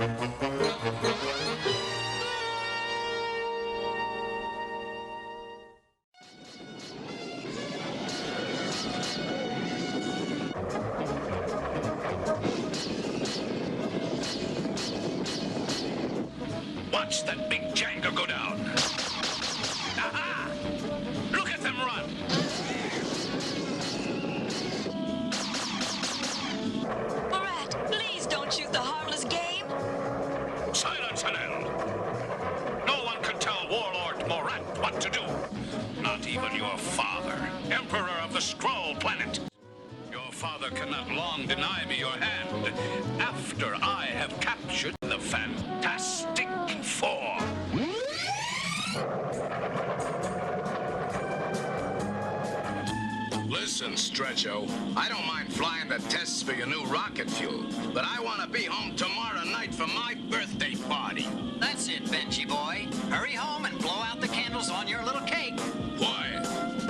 Watch that big Django go down. Aha! Look at them run. Rat, please don't shoot the harmless game. Silence, Hanel. No one can tell Warlord Morat what to do. Not even your father, Emperor of the Skrull planet. Your father cannot long deny me your hand after I have captured the Fantastic Four. Listen, Stretcho, I don't mind flying the tests for your new rocket fuel, but I want to be home tomorrow night for my birthday party. That's it, Benji boy. Hurry home and blow out the candles on your little cake. Why?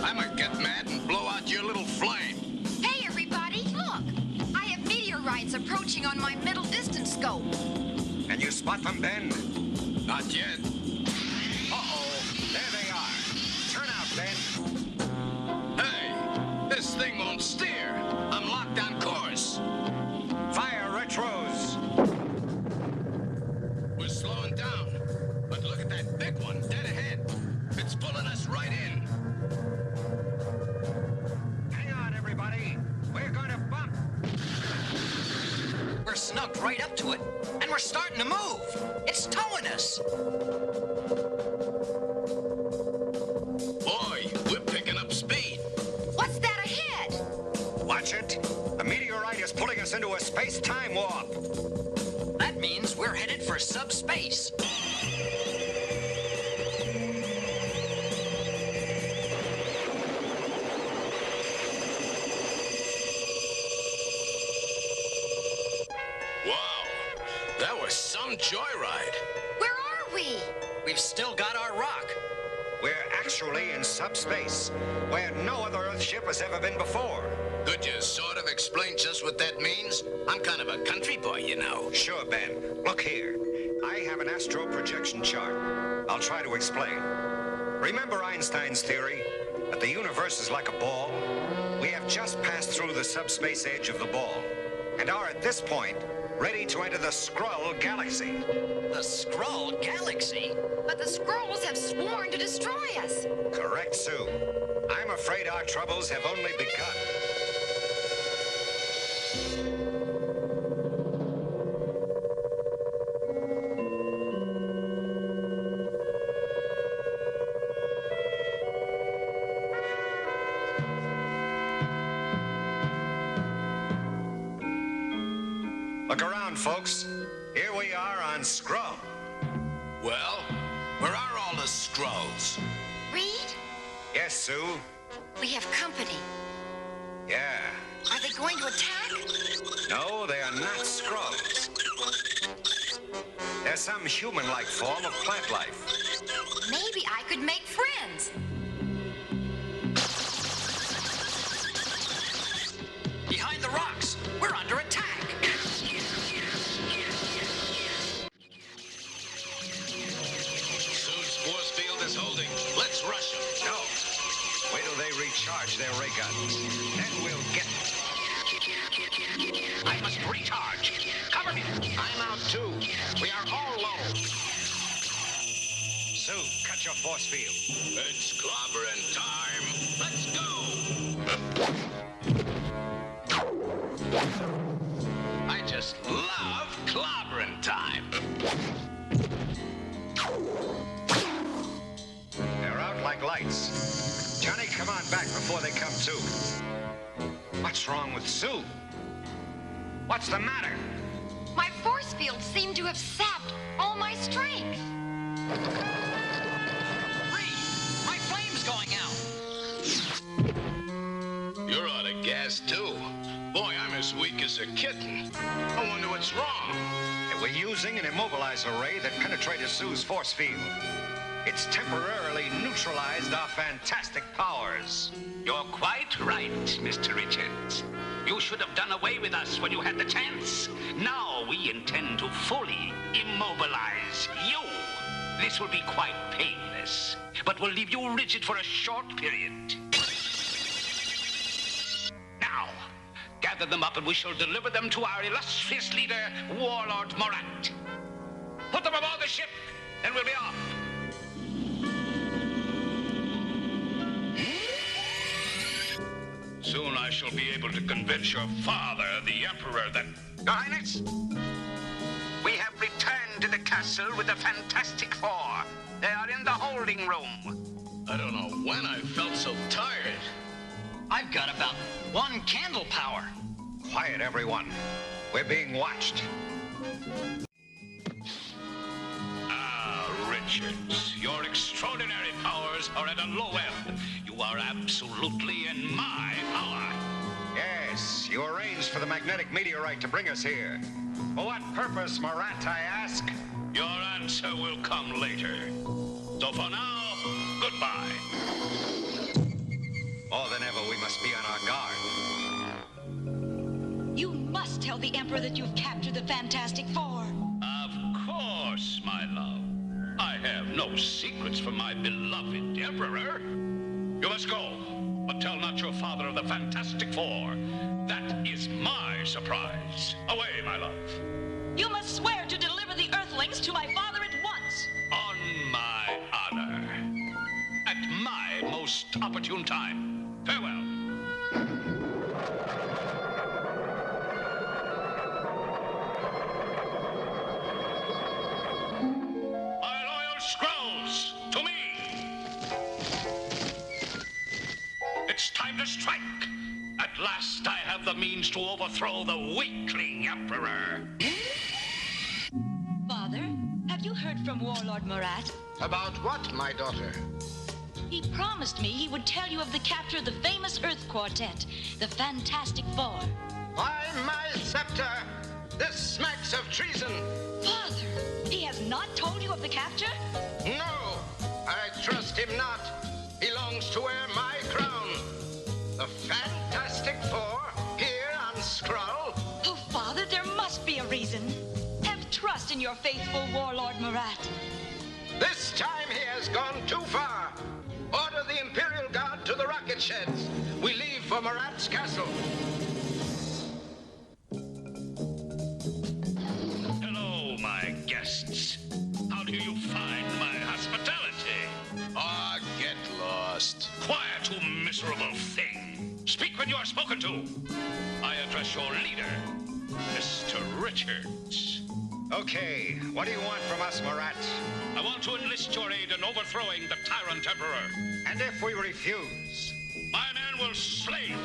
I might get mad and blow out your little flame. Hey, everybody, look! I have meteorites approaching on my middle distance scope. Can you spot them, Ben? Not yet. Uh-oh, there they are. Turn out, Ben. Hey, this thing won't steer. I'm locked on course. Fire retros. We're slowing down, but look at that big one dead ahead. It's pulling us right in. Hang on, everybody. We're gonna bump. We're snugged right up to it, and we're starting to move. It's towing us. Boy, we're picking up speed. What's that ahead? Watch it. The meteorite is pulling us into a space-time warp. That means we're headed for subspace. Wow, that was some joyride. Where are we? We've still got our rock. We're actually in subspace, where no other Earth ship has ever been before. Could you sort of explain just what that means? I'm kind of a country boy, you know. Sure, Ben. Look here. I have an astro projection chart. I'll try to explain. Remember Einstein's theory that the universe is like a ball? We have just passed through the subspace edge of the ball and are at this point ready to enter the Skrull galaxy. The Skrull galaxy? But the Skrulls have sworn to destroy us. Correct, Sue. I'm afraid our troubles have only begun. Look around, folks. Here we are on Skrull. Well, where are all the Skrulls? Reed, Yes, Sue? we have company. Yeah. Are they going to attack? No, they are not Skrulls. They're some human-like form of plant life. Maybe I could make friends. Behind the rocks. We're under attack. Sue's force field is holding. Let's rush them. No. Wait till they recharge their ray guns. Then we'll get them. I must recharge. Cover me. I'm out too. We are all low. Sue, cut your force field. It's clobbering time. Let's go. I just love clobbering time. They're out like lights. Johnny, come on back before they come to. What's wrong with Sue? What's the matter? My force field seemed to have sapped all my strength. Reed, my flame's going out. You're out of gas too. Boy, I'm as weak as a kitten. I wonder what's wrong. We're using an immobilizer ray that penetrated Sue's force field. It's temporarily neutralized our fantastic powers. You're quite right, Mr. Richards. You should have done away with us when you had the chance. Now we intend to fully immobilize you. This will be quite painless, but will leave you rigid for a short period. Now, gather them up and we shall deliver them to our illustrious leader, Warlord Morat. Put them aboard the ship, and we'll be off. Soon I shall be able to convince your father, the Emperor, that... Your Highness, we have returned to the castle with the Fantastic Four. They are in the holding room. I don't know when I felt so tired. I've got about 1 candle power. Quiet, everyone. We're being watched. Richards, your extraordinary powers are at a low ebb. You are absolutely in my power. Yes, you arranged for the magnetic meteorite to bring us here. For what purpose, Morat, I ask? Your answer will come later. So for now, goodbye. More than ever, we must be on our guard. You must tell the Emperor that you've captured the Fantastic Four. Of course, my love. I have no secrets from my beloved Emperor. You must go, but tell not your father of the Fantastic Four. That is my surprise. Away, my love. You must swear to deliver the Earthlings to my father at once. On my honor. At my most opportune time. Farewell. My loyal Skrulls, to me! It's time to strike. At last I have the means to overthrow the weakling Emperor. Father, have you heard from Warlord Morat? About what, my daughter? He promised me he would tell you of the capture of the famous Earth Quartet, the Fantastic Four. Why, my scepter! This smacks of treason! Father, he has not told you of the capture? No! I trust him not. He longs to wear my crown. The Fantastic Four, here on Skrull? Oh, Father, there must be a reason. Have trust in your faithful Warlord Morat. This time he has gone too far. Order the Imperial Guard to the rocket sheds. We leave for Morat's castle. Hello, my guests. How do you find my hospitality? Ah, get lost. Quiet, you miserable thing. Speak when you are spoken to. I address your leader, Mr. Richards. Okay, what do you want from us, Morat? I want to enlist your aid in overthrowing the tyrant emperor. And if we refuse? My men will slay you.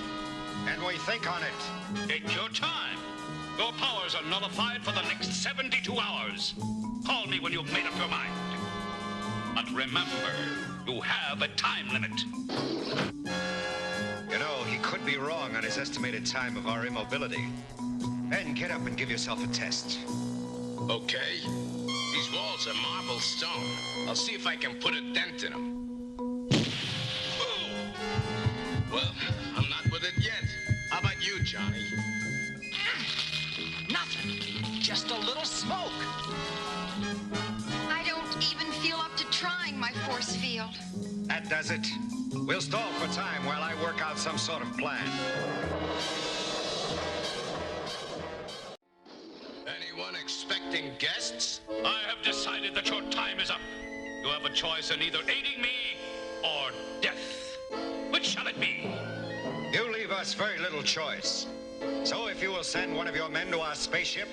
And we think on it. Take your time. Your powers are nullified for the next 72 hours. Call me when you've made up your mind. But remember, you have a time limit. You know, he could be wrong on his estimated time of our immobility. Ben, get up and give yourself a test. Okay. These walls are marble stone. I'll see if I can put a dent in them. Ooh. Well, I'm not with it yet. How about you, Johnny? Nothing. Just a little smoke. I don't even feel up to trying my force field. That does it. We'll stall for time while I work out some sort of plan. Anyone expecting guests? I have decided that your time is up. You have a choice in either aiding me or death. Which shall it be? You leave us very little choice. So if you will send one of your men to our spaceship,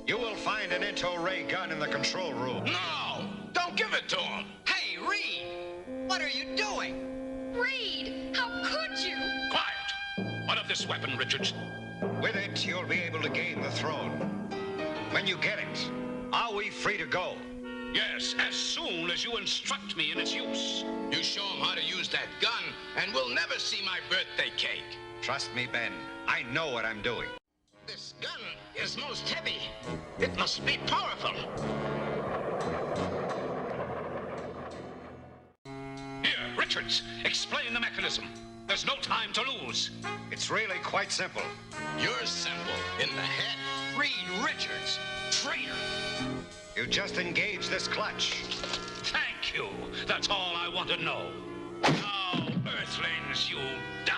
you will find an ray gun in the control room. No! Don't give it to him! Hey, Reed! What are you doing? Reed, how could you? Quiet! What of this weapon, Richards? With it, you'll be able to gain the throne. When you get it, are we free to go? Yes, as soon as you instruct me in its use. You show him how to use that gun, and we'll never see my birthday cake. Trust me, Ben. I know what I'm doing. This gun is most heavy. It must be powerful. Richards, explain the mechanism. There's no time to lose. It's really quite simple. You're simple in the head. Reed Richards, traitor. You just engage this clutch. Thank you. That's all I want to know. Now, Earthlings, you die.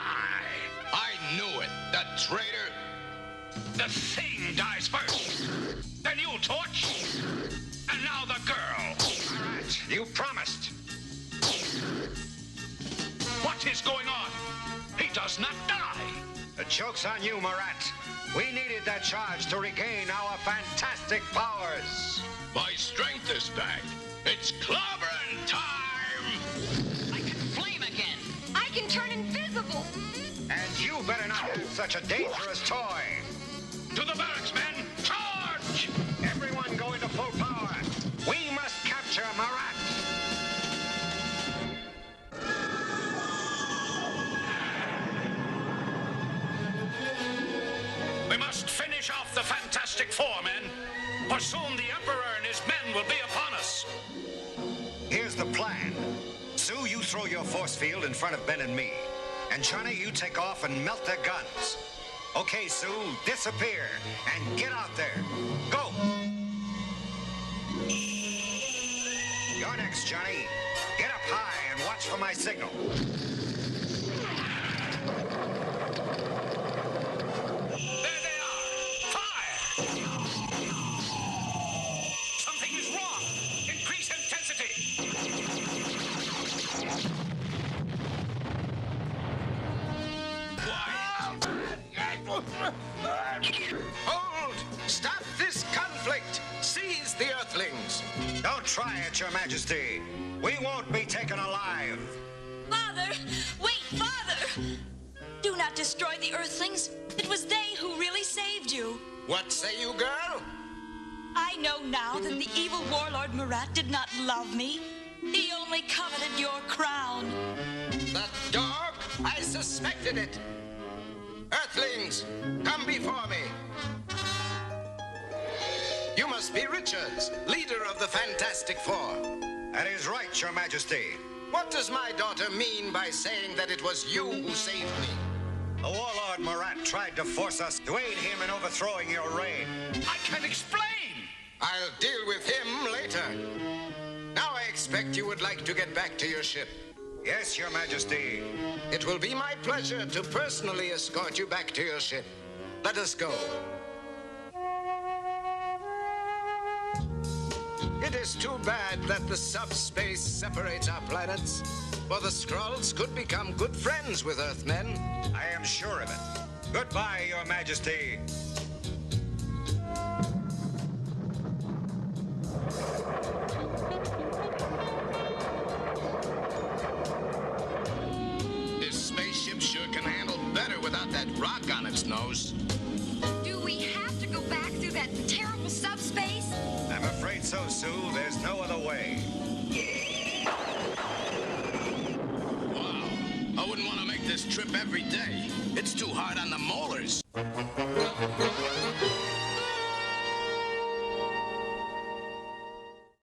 I knew it, the traitor. The thing dies first. Then you, Torch. And now the girl. All right, you promised. What is going on? He does not die. The joke's on you, Marat. We needed that charge to regain our fantastic powers. My strength is back. It's clobbering time! I can flame again. I can turn invisible. And you better not have such a dangerous toy. To the barracks, men! Charge! Everyone go into full power. We must capture Marat. We must finish off the Fantastic Four, men. For soon the Emperor and his men will be upon us. Here's the plan. Sue, you throw your force field in front of Ben and me. And Johnny, you take off and melt their guns. Okay, Sue, disappear and get out there. Go! You're next, Johnny. Get up high and watch for my signal. There they are! Fire! Something is wrong! Increase intensity! Hold! Stop this conflict! Seize the Earthlings! Don't try it, Your Majesty. We won't be taken alive. Father! Wait, Father! Do not destroy the Earthlings. It was they who really saved you. What say you, girl? I know now that the evil warlord Marat did not love me. He only coveted your crown. That dog? I suspected it. Earthlings, come before me. You must be Richards, leader of the Fantastic Four. That is right, Your Majesty. What does my daughter mean by saying that it was you who saved me? The warlord Marat tried to force us to aid him in overthrowing your reign. I can explain! I'll deal with him later. Now I expect you would like to get back to your ship. Yes, Your Majesty. It will be my pleasure to personally escort you back to your ship. Let us go. It is too bad that the subspace separates our planets, for the Skrulls could become good friends with Earthmen. I am sure of it. Goodbye, Your Majesty. This spaceship sure can handle better without that rock on its nose. Do we have to go back through that terrible subspace? I'm afraid so, Sue. There's no other way. Wow. I wouldn't want to make this trip every day. It's too hard on the molars.